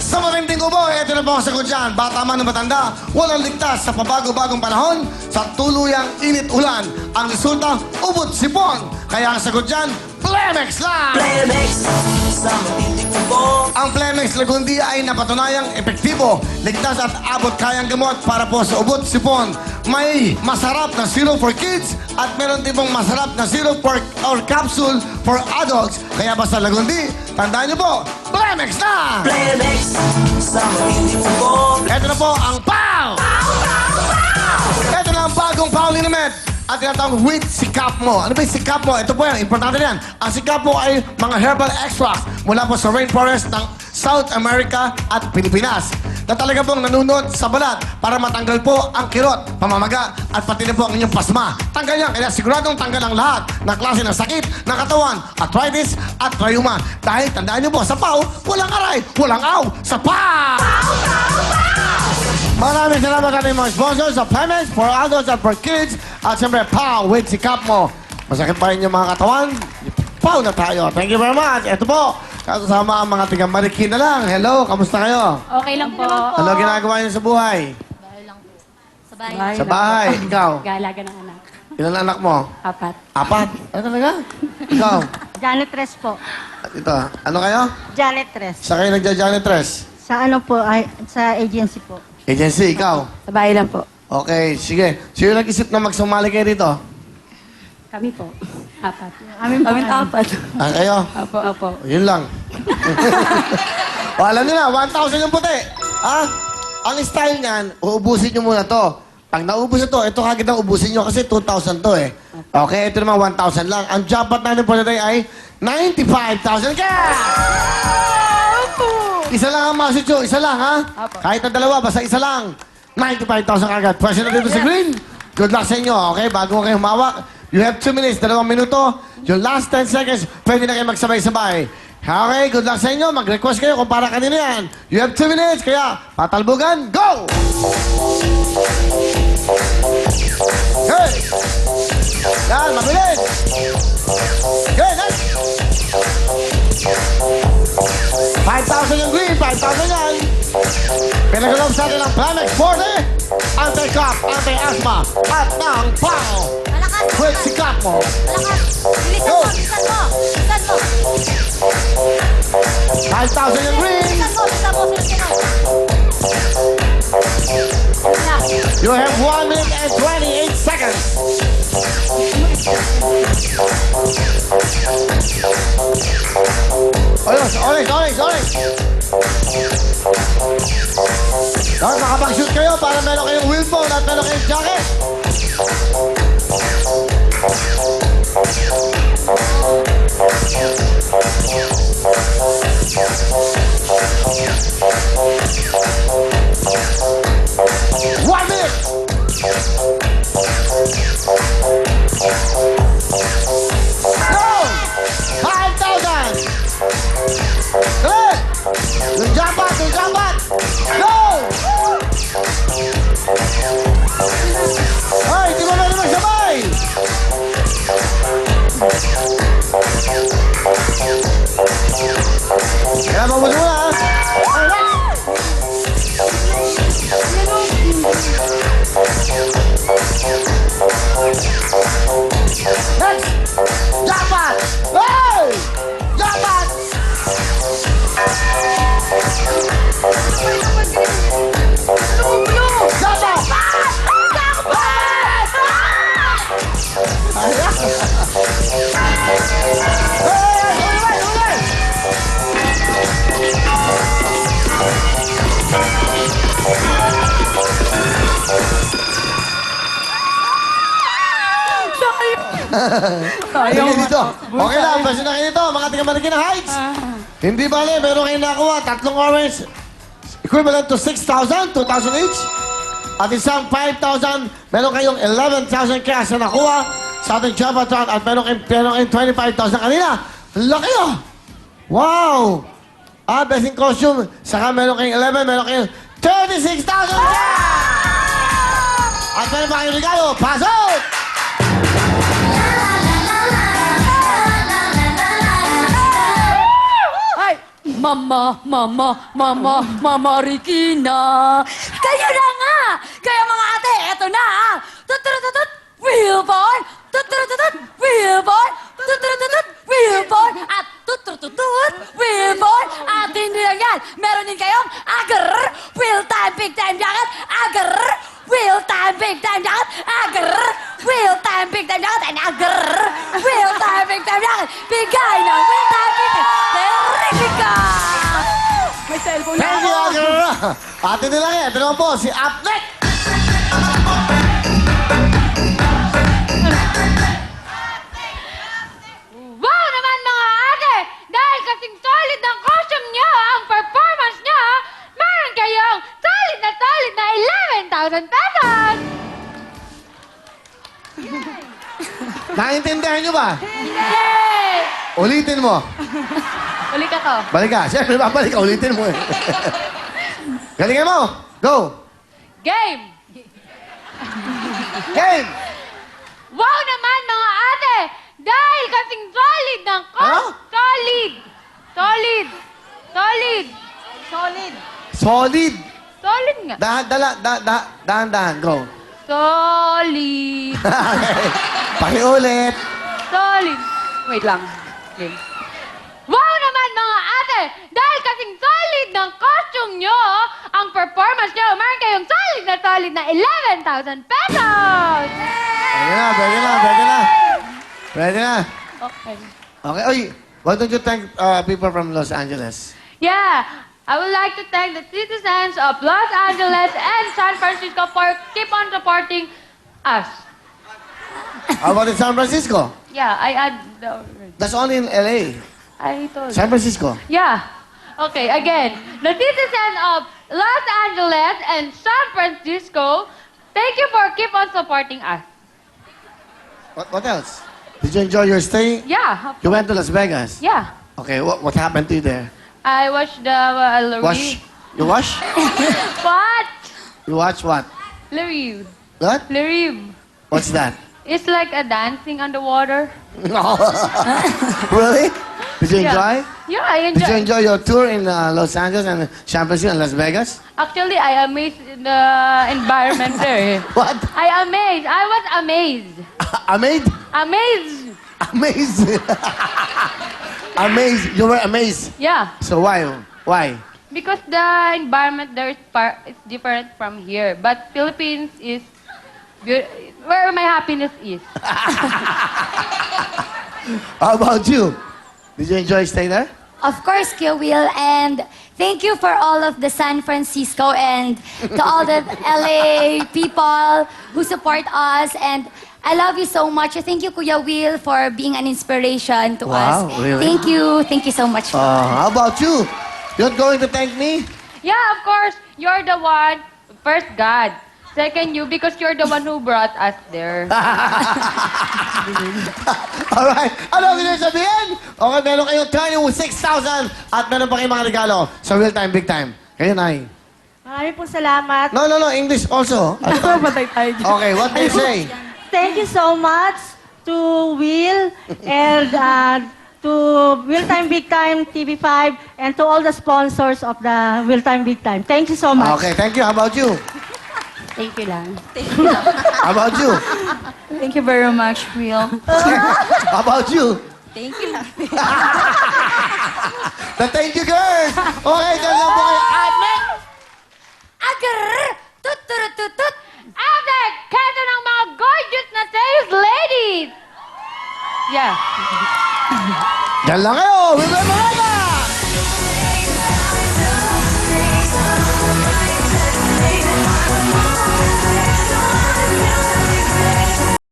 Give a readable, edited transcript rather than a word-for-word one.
Sa matinding ubo, ito na po ang sagot dyan. Bata man o matanda, walang ligtas sa pabago-bagong panahon. Sa tuluyang init ulan, ang resulta, ubot sipon. Kaya ang sagot dyan, Plemex lang! Ang Plemex Lagundi ay napatunayang epektibo, ligtas at abot kayang gamot para po sa ubot sipon. May masarap na syrup for kids at meron din pong masarap na syrup for, or capsule for adults. Kaya basta Lagundi, tandaan niyo po, Plemex na! Ito na po ang POW! Ito na ang bagong POW liniment. At tinatawag with sikap mo. Ano ba yung sikap mo? Ito po yan, importante yan. Ang sikap mo ay mga herbal extracts mula po sa rainforest ng South America at Pilipinas na talaga pong nanunod sa balat para matanggal po ang kirot, pamamaga at pati na po ang inyong pasma. Tanggal yan, kaya siguradong tanggal ang lahat ng klase ng sakit ng katawan, arthritis at rheuma. Dahil tandaan niyo po, sa POW, walang aray, walang aw, sa POW! Maraming salamat sa ating mga sponsors sa Plemex for adults at for kids. At siyempre, POW with sikap mo. Masakit pa rin yung mga katawan? POW na tayo. Thank you very much. Ito po, kasama ang mga tiga-Marikina na lang. Hello, kamusta kayo? Okay lang po. Ano ginagawa niyo sa buhay? Bahay lang po. Sa bahay. Sa bahay, ikaw. Galaga ng anak. Ilan anak mo? 4. 4? Ano talaga? Ikaw. Janitress po. Ito, ano kayo? Janitress. Sa kayo nagja-janitress? Sa ano po, ay, sa agency po. Agency, ikaw. Sa bahay lang po. Okay, sige. Sino nag-isip na magsumali kayo dito? Kami po. 4. Amin po. Kami 4. Ah, kayo? Opo. Yun lang. O, alam nyo na, 1,000 yung puti. Ha? Ang style niyan, uubusin nyo muna to. Pag naubos ito kagad ang ubusin nyo kasi 2,000 to eh. Okay, ito naman 1,000 lang. Ang jackpot natin po today ay 95,000 cash! Isa lang ang message nyo, isa lang ha? Apo. Kahit na dalawa, basta isa lang. 95,000 kagad. Pwede na dito sa green. Good luck sa inyo, okay? Bago kayo humawak, you have 2 minutes, 2 minuto. Yung last 10 seconds, pwede na kayo magsabay-sabay. Okay, good luck sa inyo. Mag-request kayo kung para kanino yan. You have 2 minutes, kaya patalbugan, go! Hey! Yan, mabilis! Okay, next! 5,000 yung green, 5,000 yan. Pinagulong sa atin ng Plemex 40, anti-cough, anti-asthma, at ng POW. Malakas! Quick, sikap mo. Malakas! Bilisan Go! mo! Bilisan mo! Bilisan mo! 5,000 yung green. Bilisan mo! Bilisan mo! Bilisan mo! You have 1 minute and 28 seconds. Orange. Dapat makapag-shoot kayo para meron kayong wheelbone at meron kayong jacket. One minute. Go! 5,000. Good. Yung jackpot. Go! Ay, di ba pwede magsabay? Kaya mabuti mo na, ha? Ay, next! Next! Jackpot! Hey! Jackpot! Jackpot! Sige dito. Okay lang, basta na kayo dito, mga taga-Marikina Heights. Hindi bale, meron kayong nakuha, 3 orange. Equivalent to 6,000, 2,000 each. At isang 5,000, meron kayong 11,000 cash na nakuha sa ating Jabatron at meron kayong 25,000 kanina. Laki oh! Wow! Best in costume. Saka meron kayong 11, meron kayong 36,000 cash! At meron pa kayong regalo. Pasok! Mama Regina. Kayo na nga! Kaya mga ate, eto na ah! Tutututut, Wilbon! Tutututut, Wilbon! Tutututut, Wilbon! At tutututut, Wilbon! At hindi lang yan, meron din kayong agar! Real time, big time jacket! Agar! Real time, big time jacket! Agar! Real time, big time jacket! And agar! Real time, big time jacket! Bigay ng real time, big time! Terrifica! May cellphone na Thank you, ako. Agar. Ate nila ngayon, ito naman po, si Apnek. Wow naman mga ate! Dahil kasing solid ng costume niyo, ang performance niyo, meron kayong solid na 11,000 pesos! Naintindihan nyo ba? Yay! Ulitin mo. Uli ka to. Balik ka. Siyempre, babalik ka. Ulitin mo eh. Galingan mo. Go. Game! Game. Wow naman mga ate! Dahil kasing solid ng Ano? Solid! Solid! Solid! Solid. Solid. Solid nga. Dahan-dahan. Go. Solid! Pakiulit. Solid! Wait lang. Game. Wow naman mga ate! Dahil kasing solid ng costume nyo, ang performance nyo, meron kayong solid na 11,000 pesos! Pwede na. Pwede na. Okay. Okay. Oy, why don't you thank people from Los Angeles? Yeah, I would like to thank the citizens of Los Angeles and San Francisco for keep on supporting us. How about in San Francisco? Yeah, I add the... That's only in LA. I told San Francisco. Yeah. Okay, again. The citizens of Los Angeles and San Francisco, thank you for keep on supporting us. What else? Did you enjoy your stay? Yeah. You went to Las Vegas. Yeah. Okay, what happened to you there? I watched the Wash? You wash? What? You watch what? Lariv. What? Lariv. What's that? It's like a dancing underwater. No. Really? Did you enjoy? Yeah, I Did you enjoy. enjoy your tour in Los Angeles and San Francisco and Las Vegas? Actually, I amazed the environment there. What? I was amazed. Amazed? Amazed. Amazed. Amazed. You were amazed. Yeah. So why? Why? Because the environment there is different from here. But Philippines is where my happiness is. How about you? Did you enjoy staying there? Of course, Kuya Will, and thank you for all of the San Francisco and to all the LA people who support us. And I love you so much. Thank you, Kuya Will, for being an inspiration to us. Wow, really? Thank you. Thank you so much. How about you? You're going to thank me? Yeah, of course. You're the one. First, God. Second, you, because you're the one who brought us there. Alright. Ano ang gusto sabihin? Okay, meron kayong 26,000 at meron pa kayong mga regalo sa Real Time, Big Time. Kayo, Nay. Maraming po salamat. No, English also. Okay, what do you say? Thank you so much to Will and to Will Time Big Time TV5 and to all the sponsors of the Will Time Big Time. Thank you so much. Okay, thank you. How about you? Thank you lang. How about you? Thank you very much, Will. How about you? Thank you. Thank you, girls! Okay, dyan lang po kayo. Admin! Agar! Tut-tut-tut-tut! Ate, kesa ng mga gorgeous na sales ladies! Yeah. Dyan lang kayo. We'll be right back!